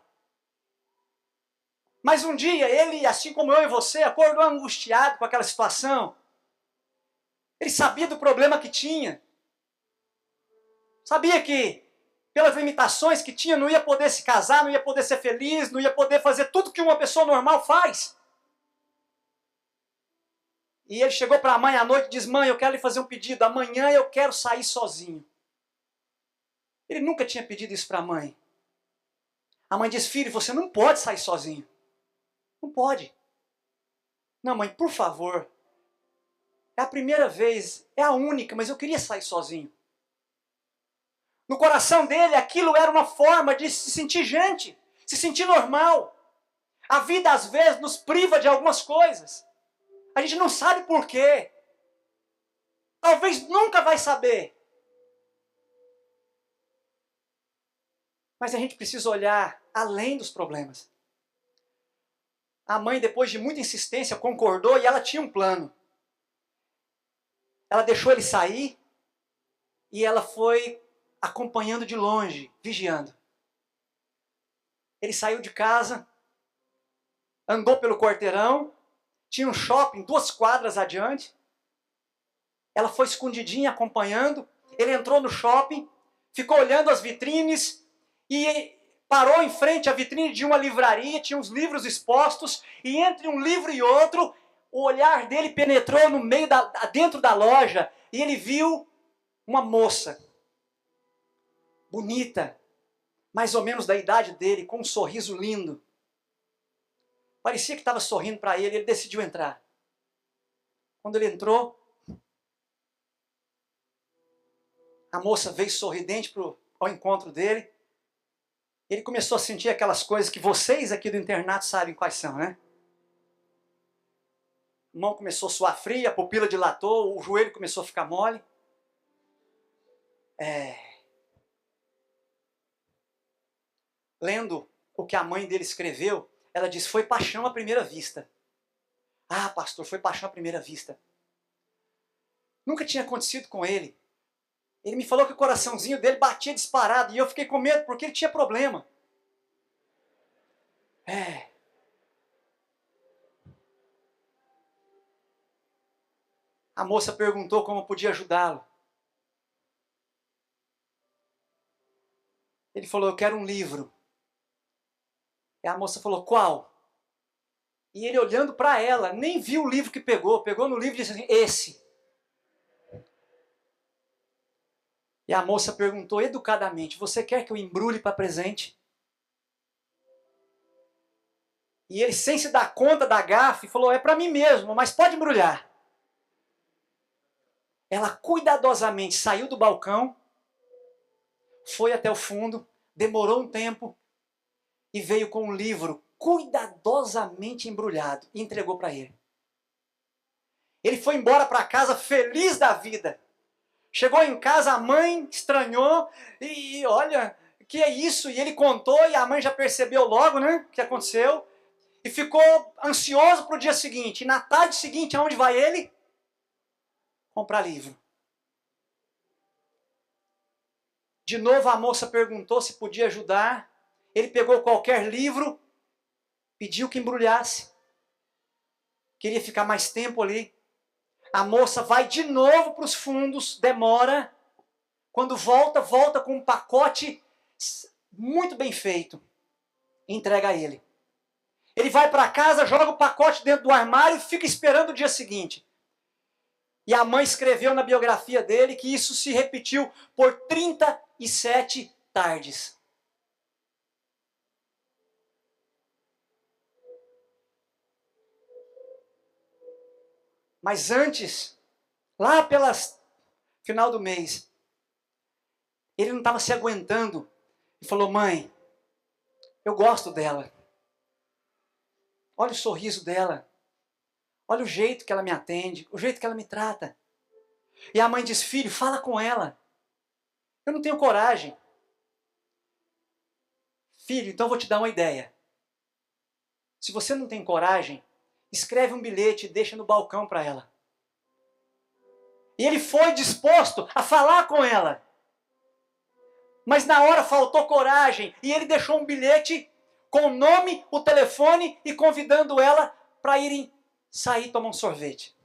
A: Mas um dia, ele, assim como eu e você, acordou angustiado com aquela situação. Ele sabia do problema que tinha. Sabia que, pelas limitações que tinha, não ia poder se casar, não ia poder ser feliz, não ia poder fazer tudo que uma pessoa normal faz. E ele chegou para a mãe à noite e disse: mãe, eu quero lhe fazer um pedido, amanhã eu quero sair sozinho. Ele nunca tinha pedido isso para a mãe. A mãe disse: filho, você não pode sair sozinho. Não pode. Não, mãe, por favor. É a primeira vez, é a única, mas eu queria sair sozinho. No coração dele, aquilo era uma forma de se sentir gente, se sentir normal. A vida, às vezes, nos priva de algumas coisas. A gente não sabe por quê. Talvez nunca vai saber. Mas a gente precisa olhar além dos problemas. A mãe, depois de muita insistência, concordou e ela tinha um plano. Ela deixou ele sair e ela foi acompanhando de longe, vigiando. Ele saiu de casa, andou pelo quarteirão, tinha um shopping 2 quadras adiante. Ela foi escondidinha acompanhando. Ele entrou no shopping, ficou olhando as vitrines e parou em frente à vitrine de uma livraria, tinha uns livros expostos, e entre um livro e outro, o olhar dele penetrou no meio dentro da loja, e ele viu uma moça, bonita, mais ou menos da idade dele, com um sorriso lindo. Parecia que estava sorrindo para ele, ele decidiu entrar. Quando ele entrou, a moça veio sorridente ao encontro dele. Ele começou a sentir aquelas coisas que vocês aqui do internato sabem quais são, né? A mão começou a suar fria, a pupila dilatou, o joelho começou a ficar mole. Lendo o que a mãe dele escreveu, ela disse: foi paixão à primeira vista. Ah, pastor, foi paixão à primeira vista. Nunca tinha acontecido com ele. Ele me falou que o coraçãozinho dele batia disparado e eu fiquei com medo porque ele tinha problema. A moça perguntou como podia ajudá-lo. Ele falou: eu quero um livro. E a moça falou: qual? E ele, olhando para ela, nem viu o livro que pegou. Pegou no livro e disse assim: esse. E a moça perguntou educadamente: você quer que eu embrulhe para presente? E ele, sem se dar conta da gafe, falou, é para mim mesmo, mas pode embrulhar. Ela cuidadosamente saiu do balcão, foi até o fundo, demorou um tempo e veio com um livro cuidadosamente embrulhado e entregou para ele. Ele foi embora para casa feliz da vida. Chegou em casa, a mãe estranhou e olha, o que é isso? E ele contou e a mãe já percebeu logo, né, o que aconteceu. E ficou ansioso para o dia seguinte. E na tarde seguinte, aonde vai ele? Comprar livro. De novo a moça perguntou se podia ajudar. Ele pegou qualquer livro, pediu que embrulhasse. Queria ficar mais tempo ali. A moça vai de novo para os fundos, demora. Quando volta, volta com um pacote muito bem feito. E entrega a ele. Ele vai para casa, joga o pacote dentro do armário e fica esperando o dia seguinte. E a mãe escreveu na biografia dele que isso se repetiu por 37 tardes. Mas antes, lá pelas final do mês, ele não estava se aguentando e falou, mãe, eu gosto dela. Olha o sorriso dela. Olha o jeito que ela me atende, o jeito que ela me trata. E a mãe diz, filho, fala com ela. Eu não tenho coragem. Filho, então eu vou te dar uma ideia. Se você não tem coragem, escreve um bilhete e deixa no balcão para ela. E ele foi disposto a falar com ela. Mas na hora faltou coragem e ele deixou um bilhete com o nome, o telefone e convidando ela para irem sair tomar um sorvete.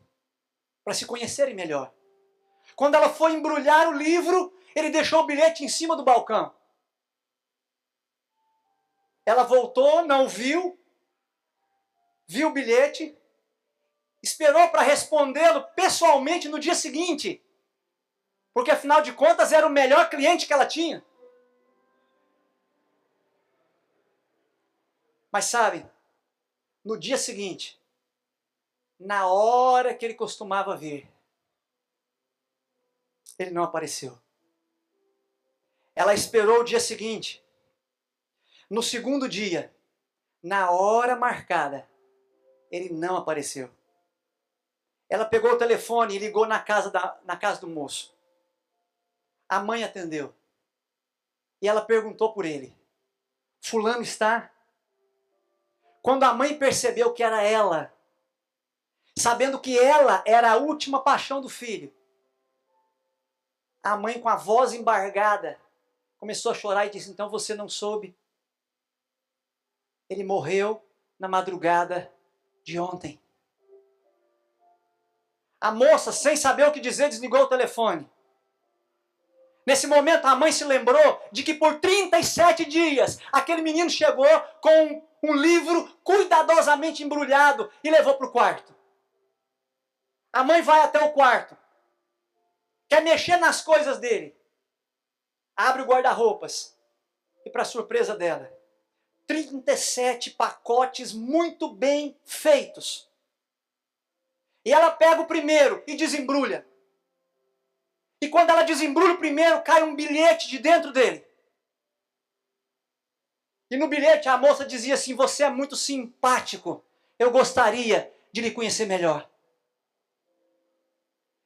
A: Para se conhecerem melhor. Quando ela foi embrulhar o livro, ele deixou o bilhete em cima do balcão. Ela voltou, não viu, viu o bilhete, esperou para respondê-lo pessoalmente no dia seguinte, porque afinal de contas era o melhor cliente que ela tinha. Mas sabe, no dia seguinte, na hora que ele costumava vir, ele não apareceu. Ela esperou o dia seguinte. No segundo dia, na hora marcada, ele não apareceu. Ela pegou o telefone e ligou na casa do moço. A mãe atendeu. E ela perguntou por ele. Fulano está? Quando a mãe percebeu que era ela, sabendo que ela era a última paixão do filho, a mãe, com a voz embargada, começou a chorar e disse, então você não soube? Ele morreu na madrugada de ontem. A moça, sem saber o que dizer, desligou o telefone. Nesse momento, a mãe se lembrou de que por 37 dias, aquele menino chegou com um livro cuidadosamente embrulhado e levou para o quarto. A mãe vai até o quarto. Quer mexer nas coisas dele. Abre o guarda-roupas. E para surpresa dela, 37 pacotes muito bem feitos. E ela pega o primeiro e desembrulha. E quando ela desembrulha o primeiro, cai um bilhete de dentro dele. E no bilhete a moça dizia assim, você é muito simpático. Eu gostaria de lhe conhecer melhor.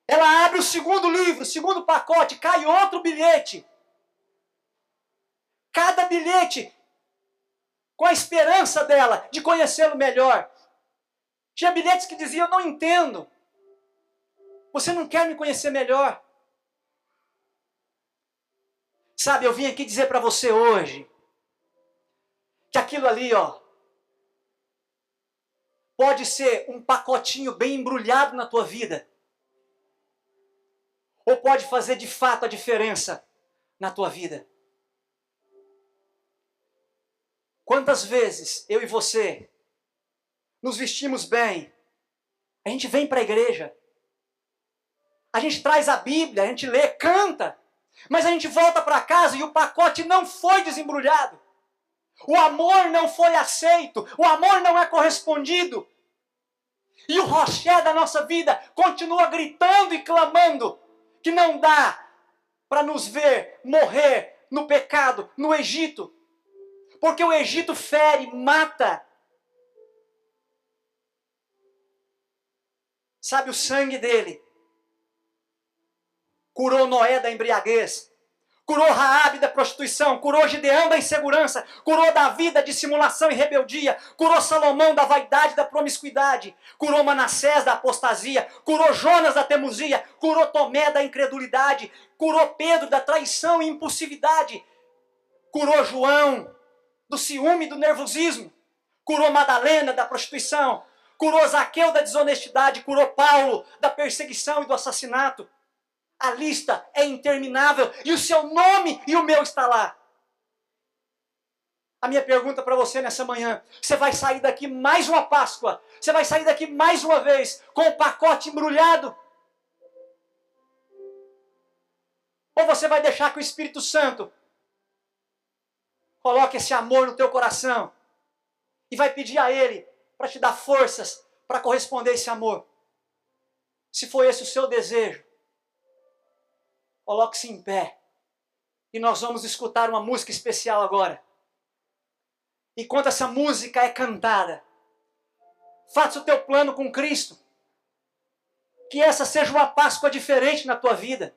A: Ela abre o segundo livro, o segundo pacote, cai outro bilhete. Cada bilhete com a esperança dela de conhecê-lo melhor. Tinha bilhetes que diziam, eu não entendo. Você não quer me conhecer melhor? Sabe, eu vim aqui dizer para você hoje que aquilo ali, ó, pode ser um pacotinho bem embrulhado na tua vida. Ou pode fazer de fato a diferença na tua vida. Quantas vezes eu e você nos vestimos bem, a gente vem para a igreja, a gente traz a Bíblia, a gente lê, canta, mas a gente volta para casa e o pacote não foi desembrulhado. O amor não foi aceito, o amor não é correspondido. E o Roché da nossa vida continua gritando e clamando que não dá para nos ver morrer no pecado, no Egito. Porque o Egito fere, mata. Sabe, o sangue dele curou Noé da embriaguez, curou Raabe da prostituição, curou Gideão da insegurança, curou Davi da dissimulação e rebeldia, curou Salomão da vaidade e da promiscuidade, curou Manassés da apostasia, curou Jonas da teimosia, curou Tomé da incredulidade, curou Pedro da traição e impulsividade, curou João do ciúme e do nervosismo, curou Madalena da prostituição, curou Zaqueu da desonestidade, curou Paulo da perseguição e do assassinato. A lista é interminável e o seu nome e o meu está lá. A minha pergunta para você nessa manhã: você vai sair daqui mais uma Páscoa? Você vai sair daqui mais uma vez com o pacote embrulhado? Ou você vai deixar que o Espírito Santo coloque esse amor no teu coração e vai pedir a Ele para te dar forças para corresponder a esse amor? Se for esse o seu desejo, coloque-se em pé. E nós vamos escutar uma música especial agora. Enquanto essa música é cantada, faça o teu plano com Cristo. Que essa seja uma Páscoa diferente na tua vida.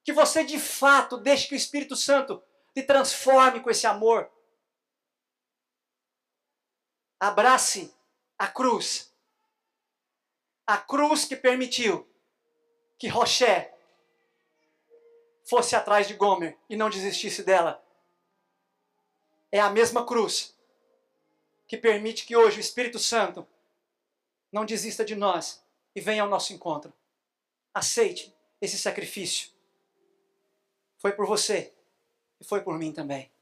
A: Que você de fato deixe que o Espírito Santo te transforme com esse amor. Abrace a cruz. A cruz que permitiu que Roché fosse atrás de Gomer e não desistisse dela. É a mesma cruz que permite que hoje o Espírito Santo não desista de nós e venha ao nosso encontro. Aceite esse sacrifício. Foi por você e foi por mim também.